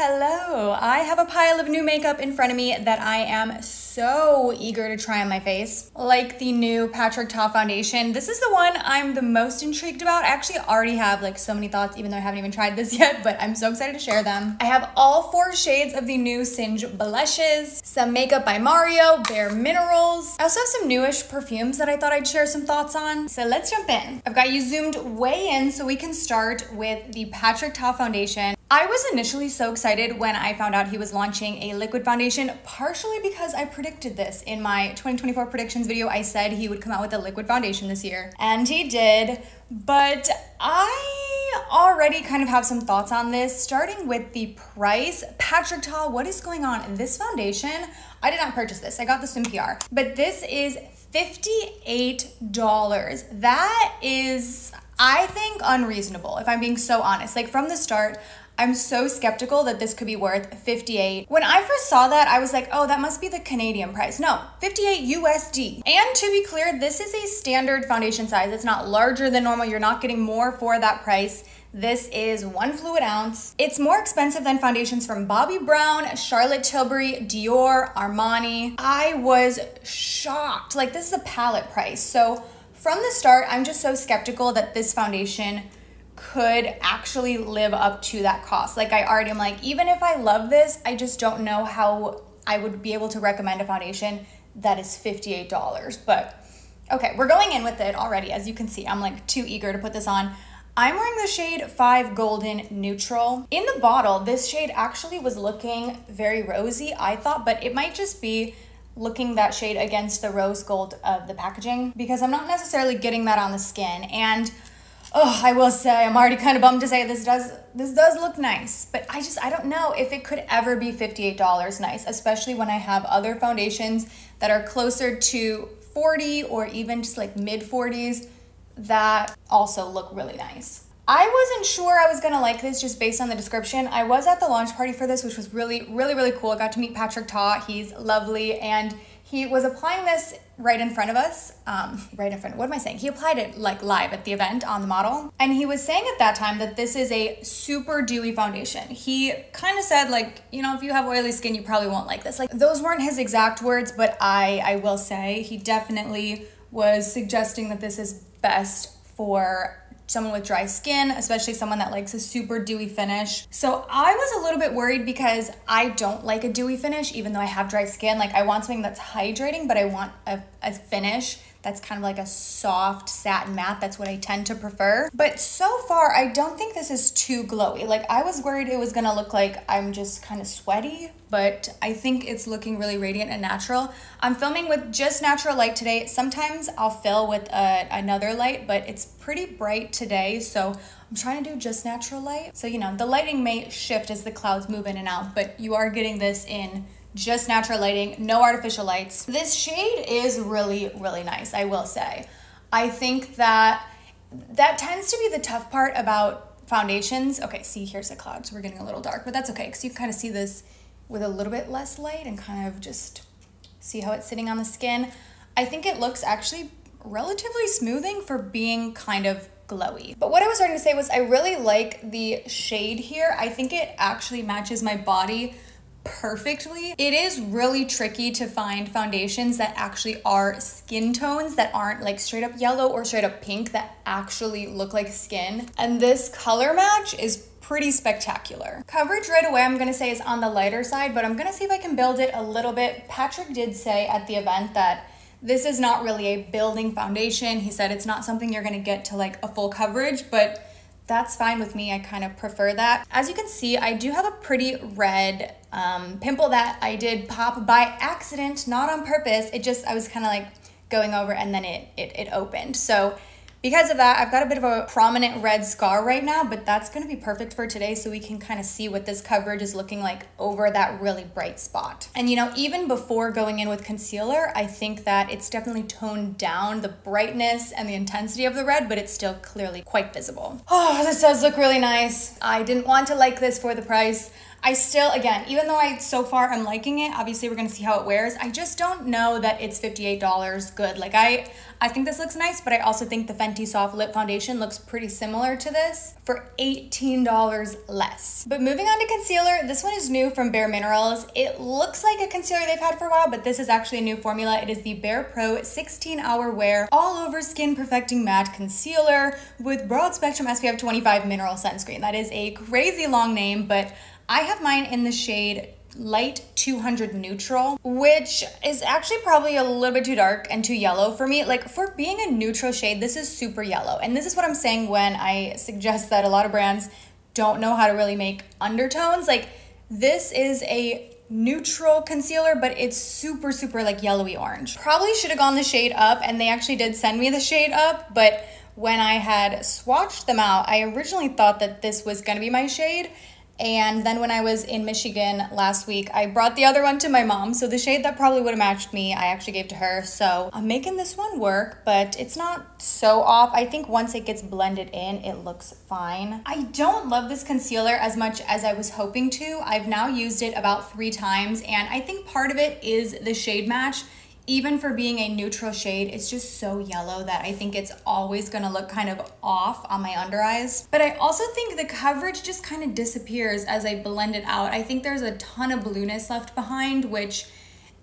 Hello, I have a pile of new makeup in front of me that I am so eager to try on my face. Like the new Patrick Ta foundation. This is the one I'm the most intrigued about. I actually already have like so many thoughts even though I haven't even tried this yet, but I'm so excited to share them. I have all 4 shades of the new Singe blushes, some makeup by Mario, bareMinerals. I also have some newish perfumes that I thought I'd share some thoughts on. So let's jump in. I've got you zoomed way in so we can start with the Patrick Ta foundation. I was initially so excited when I found out he was launching a liquid foundation, partially because I predicted this. In my 2024 predictions video, I said he would come out with a liquid foundation this year, and he did, but I already kind of have some thoughts on this, starting with the price. Patrick Ta, what is going on in this foundation? I did not purchase this, I got this in PR, but this is $58. That is, I think, unreasonable, if I'm being so honest. Like from the start, I'm so skeptical that this could be worth $58. When I first saw that, I was like, oh, that must be the Canadian price. No, $58 USD. And to be clear, this is a standard foundation size. It's not larger than normal. You're not getting more for that price. This is 1 fluid ounce. It's more expensive than foundations from Bobbi Brown, Charlotte Tilbury, Dior, Armani. I was shocked. Like, this is a palette price. So from the start, I'm just so skeptical that this foundation could actually live up to that cost. Like I already am like, even if I love this, I just don't know how I would be able to recommend a foundation that is $58. But okay, we're going in with it already. As you can see, I'm like too eager to put this on. I'm wearing the shade 5 Golden Neutral. In the bottle, this shade actually was looking very rosy, I thought, but it might just be looking that shade against the rose gold of the packaging, because I'm not necessarily getting that on the skin. And oh, I will say, I'm already kind of bummed to say this does look nice, but I don't know if it could ever be $58 nice, especially when I have other foundations that are closer to 40 or even just like mid 40s that also look really nice. I wasn't sure I was gonna like this just based on the description. I was at the launch party for this, which was really cool. I got to meet Patrick Ta. He's lovely, and he was applying this right in front of us. What am I saying? He applied it like live at the event on the model. And he was saying at that time that this is a super dewy foundation. He kind of said like, you know, if you have oily skin, you probably won't like this. Like those weren't his exact words, but I will say he definitely was suggesting that this is best for someone with dry skin, especially someone that likes a super dewy finish. So I was a little bit worried because I don't like a dewy finish, even though I have dry skin. Like I want something that's hydrating, but I want a finish that's kind of like a soft satin matte. That's what I tend to prefer. But so far, I don't think this is too glowy. Like I was worried it was gonna look like I'm just kind of sweaty, but I think it's looking really radiant and natural. I'm filming with just natural light today. Sometimes I'll fill with another light, but it's pretty bright today, so I'm trying to do just natural light. So, you know, the lighting may shift as the clouds move in and out, but you are getting this in just natural lighting, no artificial lights. This shade is really nice, I will say. I think that tends to be the tough part about foundations. Okay, see, here's the clouds. We're getting a little dark, but that's okay, because you can kind of see this with a little bit less light and kind of just see how it's sitting on the skin. I think it looks actually relatively smoothing for being kind of glowy. But what I was starting to say was I really like the shade here. I think it actually matches my body perfectly. It is really tricky to find foundations that actually are skin tones that aren't like straight up yellow or straight up pink, that actually look like skin. And this color match is pretty spectacular. Coverage right away I'm gonna say is on the lighter side, but I'm gonna see if I can build it a little bit. Patrick did say at the event that this is not really a building foundation. He said it's not something you're gonna get to like a full coverage, but that's fine with me. I kind of prefer that. As you can see, I do have a pretty red pimple that I did pop by accident, not on purpose. I was kind of like going over and then it opened. So because of that, I've got a bit of a prominent red scar right now, but that's gonna be perfect for today so we can kind of see what this coverage is looking like over that really bright spot. And you know, even before going in with concealer, I think that it's definitely toned down the brightness and the intensity of the red, but it's still clearly quite visible. Oh, this does look really nice. I didn't want to like this for the price. I still, again, even though so far I'm liking it, obviously we're gonna see how it wears, I just don't know that it's $58 good. Like I think this looks nice, but I also think the Fenty Soft Lip Foundation looks pretty similar to this for $18 less. But moving on to concealer, this one is new from bareMinerals. It looks like a concealer they've had for a while, but this is actually a new formula. It is the Bare Pro 16-Hour Wear All Over Skin Perfecting Matte Concealer with Broad Spectrum SPF 25 Mineral Sunscreen. That is a crazy long name, but I have mine in the shade Light 200 Neutral, which is actually probably a little bit too dark and too yellow for me. Like, for being a neutral shade, this is super yellow. And this is what I'm saying when I suggest that a lot of brands don't know how to really make undertones. Like, this is a neutral concealer, but it's super, super like yellowy orange. Probably should have gone the shade up, and they actually did send me the shade up, but when I had swatched them out, I originally thought that this was gonna be my shade. And then when I was in Michigan last week, I brought the other one to my mom. So the shade that probably would have matched me, I actually gave to her. So I'm making this one work, but it's not so off. I think once it gets blended in, it looks fine. I don't love this concealer as much as I was hoping to. I've now used it about 3 times, and I think part of it is the shade match. Even for being a neutral shade, it's just so yellow that I think it's always gonna look kind of off on my under eyes. But I also think the coverage just kind of disappears as I blend it out. I think there's a ton of blueness left behind, which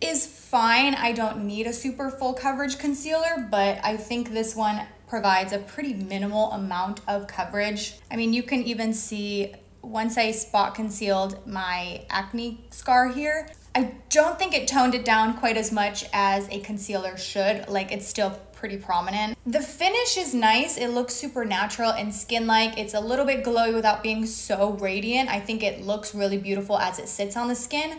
is fine. I don't need a super full coverage concealer, but I think this one provides a pretty minimal amount of coverage. I mean, you can even see once I spot concealed my acne scar here, I don't think it toned it down quite as much as a concealer should. Like, it's still pretty prominent. The finish is nice. It looks super natural and skin-like. It's a little bit glowy without being so radiant. I think it looks really beautiful as it sits on the skin.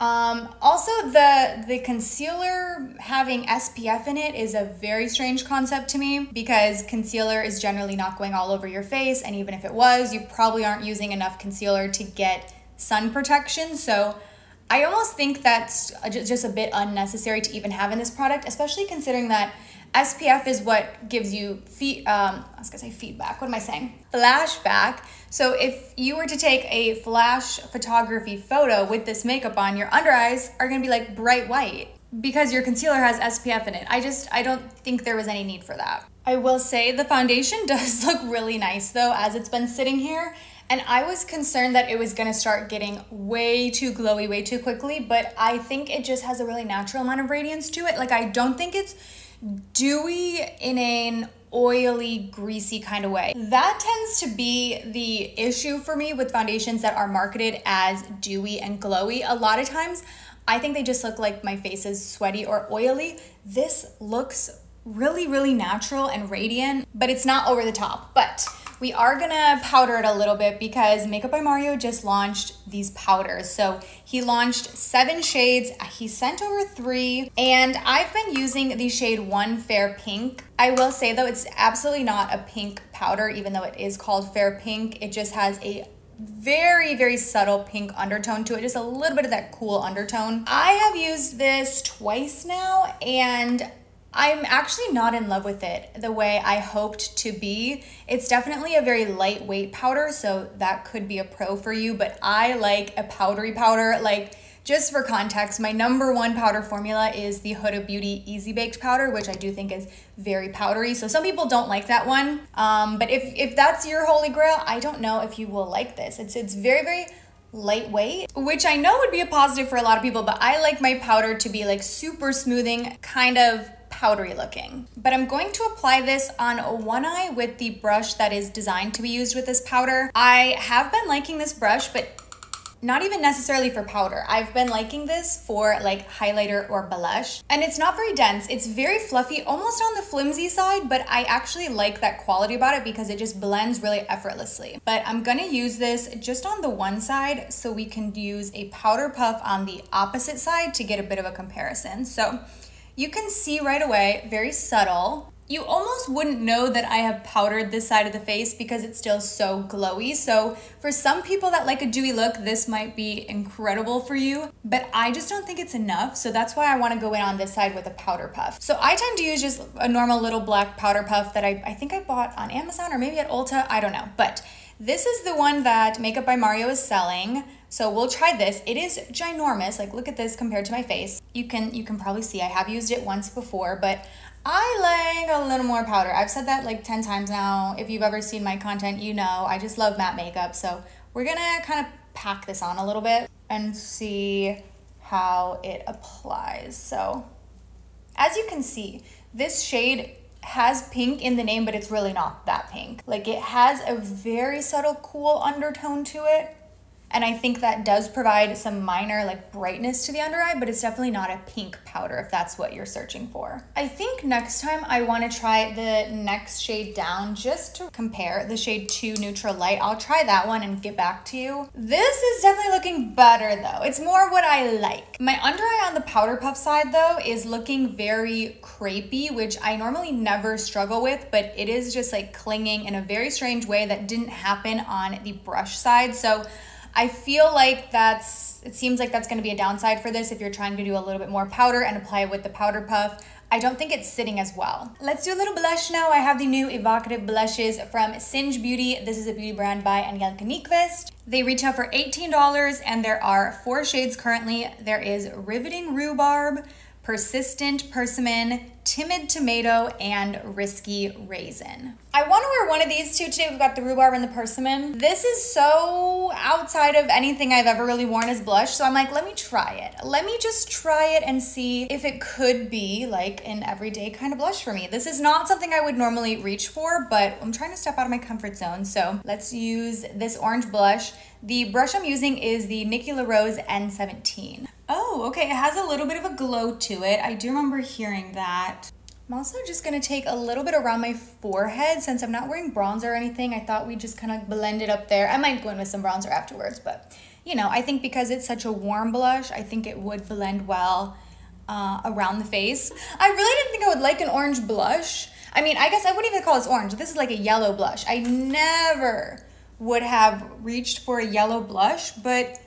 Also, the concealer having SPF in it is a very strange concept to me, because concealer is generally not going all over your face, and even if it was, you probably aren't using enough concealer to get sun protection. So I almost think that's just a bit unnecessary to even have in this product, especially considering that SPF is what gives you feedback. What am I saying? Flashback. So if you were to take a flash photography photo with this makeup on, your under eyes are gonna be like bright white because your concealer has SPF in it. I don't think there was any need for that. I will say the foundation does look really nice though, as it's been sitting here. And I was concerned that it was gonna start getting way too glowy way too quickly, but I think it just has a really natural amount of radiance to it. Like, I don't think it's dewy in an oily, greasy kind of way. That tends to be the issue for me with foundations that are marketed as dewy and glowy. A lot of times, I think they just look like my face is sweaty or oily. This looks really, really natural and radiant, but it's not over the top. But we are gonna powder it a little bit because Makeup by Mario just launched these powders. So he launched 7 shades, he sent over 3, and I've been using the shade 1 Fair Pink. I will say though, it's absolutely not a pink powder, even though it is called Fair Pink. It just has a very, very subtle pink undertone to it, just a little bit of that cool undertone. I have used this twice now, and I'm actually not in love with it the way I hoped to be. It's definitely a very lightweight powder, so that could be a pro for you, but I like a powdery powder. Like, just for context, my #1 powder formula is the Huda Beauty Easy Baked powder, which I do think is very powdery. So some people don't like that one, but if that's your holy grail, I don't know if you will like this. It's very, very lightweight, which I know would be a positive for a lot of people, but I like my powder to be like super smoothing, kind of powdery looking. But I'm going to apply this on one eye with the brush that is designed to be used with this powder. I have been liking this brush, but not even necessarily for powder. I've been liking this for like highlighter or blush. And it's not very dense. It's very fluffy, almost on the flimsy side, but I actually like that quality about it because it just blends really effortlessly. But I'm gonna use this just on the one side so we can use a powder puff on the opposite side to get a bit of a comparison. So you can see right away, very subtle. You almost wouldn't know that I have powdered this side of the face because it's still so glowy. So for some people that like a dewy look, this might be incredible for you, but I just don't think it's enough. So that's why I wanna go in on this side with a powder puff. So I tend to use just a normal little black powder puff that I think I bought on Amazon or maybe at Ulta, I don't know. But This is the one that Makeup by Mario is selling. So we'll try this. It is ginormous. Like, look at this compared to my face. You can probably see I have used it once before, but I like a little more powder. I've said that like 10 times now. If you've ever seen my content, you know I just love matte makeup. So we're gonna kind of pack this on a little bit and see how it applies. So as you can see, this shade has pink in the name, but it's really not that pink. Like, it has a very subtle cool undertone to it. And I think that does provide some minor like brightness to the under eye, but it's definitely not a pink powder if that's what you're searching for. I think next time I want to try the next shade down just to compare, the shade 2 Neutral Light. I'll try that one and get back to you. This is definitely looking better though. It's more what I like. My under eye on the powder puff side though is looking very crepey, which I normally never struggle with, but it is just like clinging in a very strange way that didn't happen on the brush side. So I feel like it seems like that's gonna be a downside for this if you're trying to do a little bit more powder and apply it with the powder puff. I don't think it's sitting as well. Let's do a little blush now. I have the new Evocative blushes from Singe Beauty. This is a beauty brand by Angelica Nyqvist. They retail for $18 and there are 4 shades currently. There is Riveting Rhubarb, Persistent Persimmon, Timid Tomato, and Risky Raisin. I want to wear one of these two today. We've got the rhubarb and the persimmon. This is so outside of anything I've ever really worn as blush, so I'm like, let me try it. Let me just try it and see if it could be like an everyday kind of blush for me. This is not something I would normally reach for, but I'm trying to step out of my comfort zone, so let's use this orange blush. The brush I'm using is the Nikki LaRose N17. Oh, okay, it has a little bit of a glow to it. I do remember hearing that. I'm also just gonna take a little bit around my forehead. Since I'm not wearing bronzer or anything, I thought we'd just kind of blend it up there. I might go in with some bronzer afterwards, but you know, I think because it's such a warm blush, I think it would blend well around the face. I really didn't think I would like an orange blush. I mean, I guess I wouldn't even call this orange. This is like a yellow blush. I never would have reached for a yellow blush, but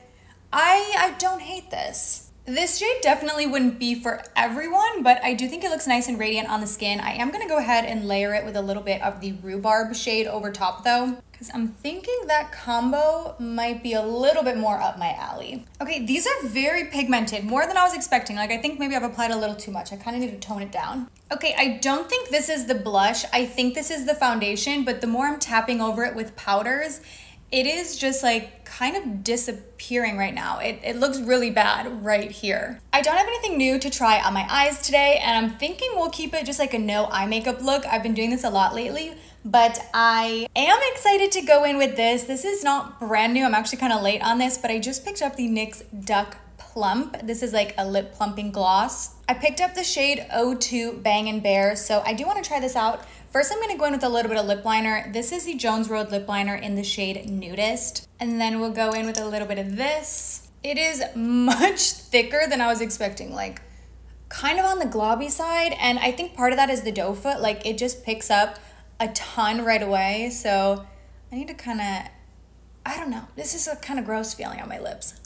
I don't hate this. This shade definitely wouldn't be for everyone, but I do think it looks nice and radiant on the skin. I am gonna go ahead and layer it with a little bit of the rhubarb shade over top though, because I'm thinking that combo might be a little bit more up my alley. Okay, these are very pigmented, more than I was expecting. Like, I think maybe I've applied a little too much. I kind of need to tone it down. Okay, I don't think this is the blush. I think this is the foundation, but the more I'm tapping over it with powders, it is just like kind of disappearing right now. It looks really bad right here. I don't have anything new to try on my eyes today, and I'm thinking we'll keep it just like a no eye makeup look. I've been doing this a lot lately, but I am excited to go in with this. This is not brand new. I'm actually kind of late on this, but I just picked up the NYX Duck Plump. This is like a lip plumping gloss. I picked up the shade 02 Bangin Bare, so I do want to try this out. First, I'm going to go in with a little bit of lip liner. This is the Jones Road lip liner in the shade Nudist. And then we'll go in with a little bit of this. It is much thicker than I was expecting, like kind of on the globby side. And I think part of that is the doe foot. Like, it just picks up a ton right away. So I need to kind of, I don't know. This is a kind of gross feeling on my lips.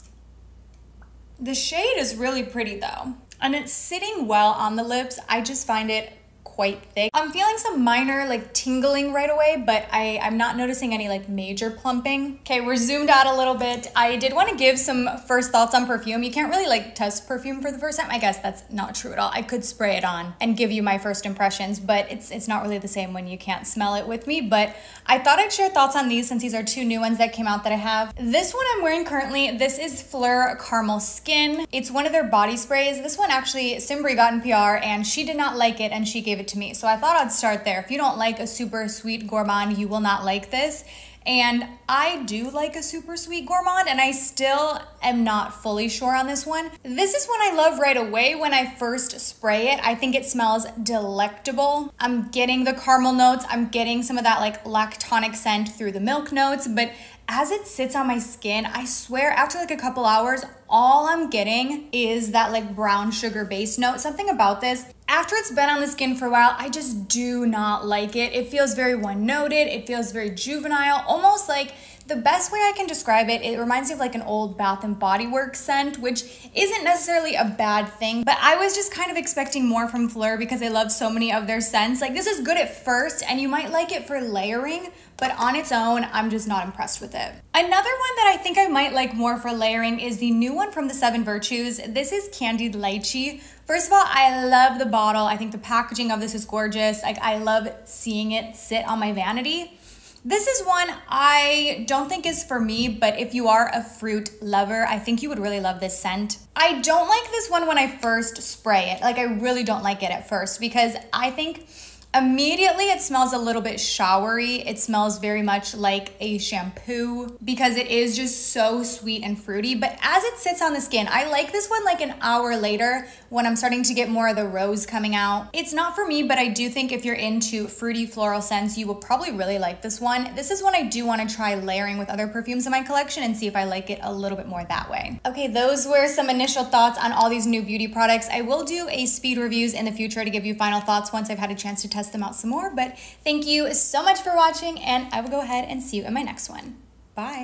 The shade is really pretty though. And it's sitting well on the lips. I just find it quite thick. I'm feeling some minor like tingling right away, but I'm not noticing any like major plumping. Okay, we're zoomed out a little bit. I did want to give some first thoughts on perfume. You can't really like test perfume for the first time. I guess that's not true at all. I could spray it on and give you my first impressions, but it's not really the same when you can't smell it with me. But I thought I'd share thoughts on these since these are 2 new ones that came out that I have. This one I'm wearing currently. This is Phlur Caramel Skin. It's one of their body sprays. This one actually Simbri got in PR and she did not like it and she gave it to me. So I thought I'd start there. If you don't like a super sweet gourmand, you will not like this. And I do like a super sweet gourmand, and I still am not fully sure on this one. This is one I love right away when I first spray it. I think it smells delectable. I'm getting the caramel notes. I'm getting some of that like lactonic scent through the milk notes, but as it sits on my skin, I swear after like a couple hours, all I'm getting is that like brown sugar base note. Something about this, after it's been on the skin for a while, I just do not like it. It feels very one-noted. It feels very juvenile, almost like the best way I can describe it, it reminds me of like an old Bath and Body Works scent, which isn't necessarily a bad thing, but I was just kind of expecting more from Phlur because I love so many of their scents. Like, this is good at first and you might like it for layering, but on its own, I'm just not impressed with it. Another one that I think I might like more for layering is the new one from the 7 Virtues. This is Candied Lychee. First of all, I love the bottle. I think the packaging of this is gorgeous. Like, I love seeing it sit on my vanity. This is one I don't think is for me, but if you are a fruit lover, I think you would really love this scent. I don't like this one when I first spray it. Like, I really don't like it at first because I think immediately it smells a little bit showery. It smells very much like a shampoo because it is just so sweet and fruity. But as it sits on the skin, I like this one like an hour later when I'm starting to get more of the rose coming out. It's not for me, but I do think if you're into fruity floral scents, you will probably really like this one. This is one I do want to try layering with other perfumes in my collection and see if I like it a little bit more that way. Okay, those were some initial thoughts on all these new beauty products. I will do a speed reviews in the future to give you final thoughts once I've had a chance to test them out some more, but thank you so much for watching, and I will go ahead and see you in my next one. Bye.